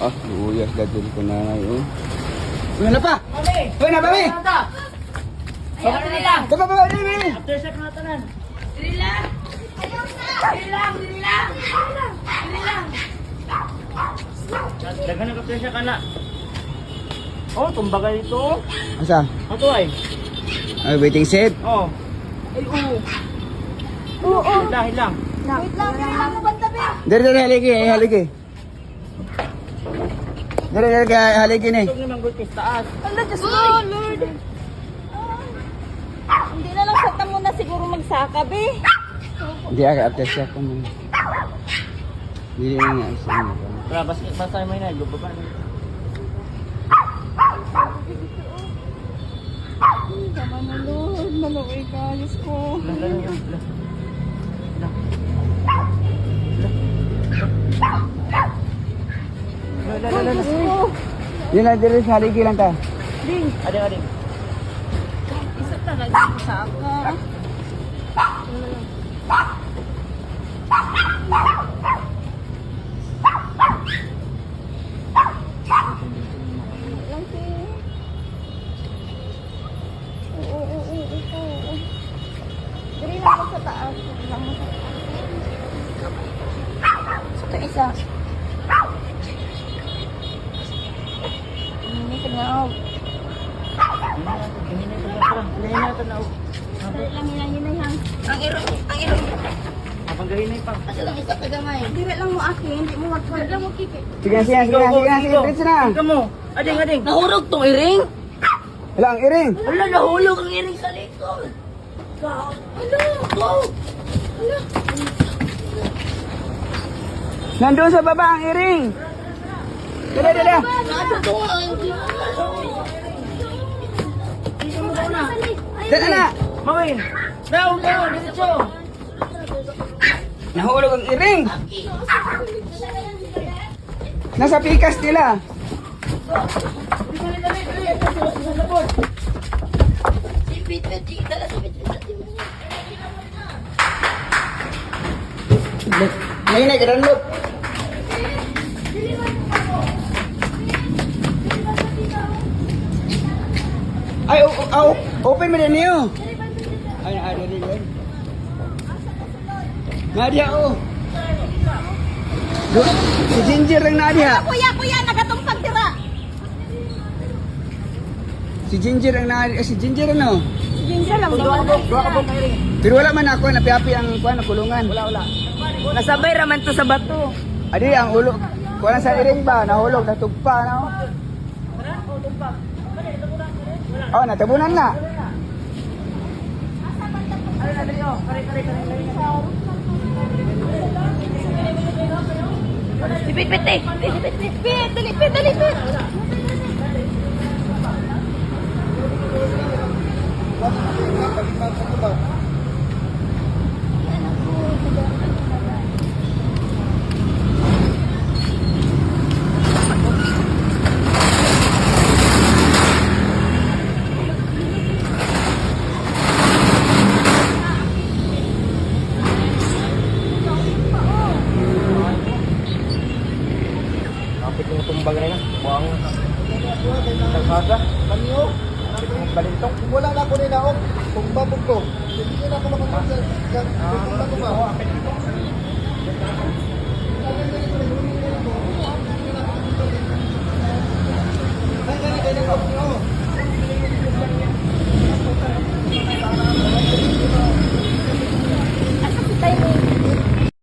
Ah, luyas gadul ko na ngayon. Wala pa! Uy, na babi! Ayaw na lang. Baba, baba, dili! After check na tanan. Dili lang. Dili lang. Dili lang. Dili lang. Dagan na after check na. Oh, tumbaga dito. Asa? Ato ay. Ay, waiting set. Oh. Ay, oo. Dahil lang. Wait lang. Dili lang mo bantabi. Dari, haligi, haligi. Dari, haligi ni. Ito naman gultis taas. Ala, Diyos ko, Lord. Hindi na lang sa mo na siguro magsakab eh. Hindi ako, after siya ko muna. Hindi na nga, isa na ba? Tara, basta may na. Lubaba na. Sama na, Lord. Malaway ka, Diyos ko. Diyos ko. Yun na, dari, haligi lang ta. Ding, Ading. isa talaga yung saka. Lang si... Oo. Dali lang ako sa taas. Dali lang ako sa taas. Ito isa. Hindi ka na ako. Gahinay na tanaw. Dali lang hinay. Ang iro. Abang gahinay pa. Asa lang isa kagamay. Dili lang mo akin, hindi mo wag lang mo kiki. Sige, diretso na. Ikaw mo. Ading. Nahurog tong iring. Wala, ang iring. Wala, nahulog ang iring sa likod. Ano? Nandun sa baba ang iring. Dala. Nasa to Dala na. Mawin. Down, diretso. Nahulog ang iring. Nasa pikas nila. Nainay ka download. Ay, open mo din niyo. Ay, ada din. Nadia, oh. Si Ginger lang Nadia. Kuya, nagatungpag tira. Si Ginger ang Nadia. Si Ginger ano? Ginger lang. Dua ka po na iring. Pero wala man ako, napiapi ang kuan, kulungan. Wala. Nasabay raman to sa bato. Adi, ang ulo. Kuan sa iring ba? Nahulog, natugpa, no? Oh, natabunan na. Lipit. Kapit yung tumbag na yun. Buang kalsada. Kanyo. Balintong. Wala na ako ninaok. Kung babog ko. Hindi na ako makapagod. Kung ko ba?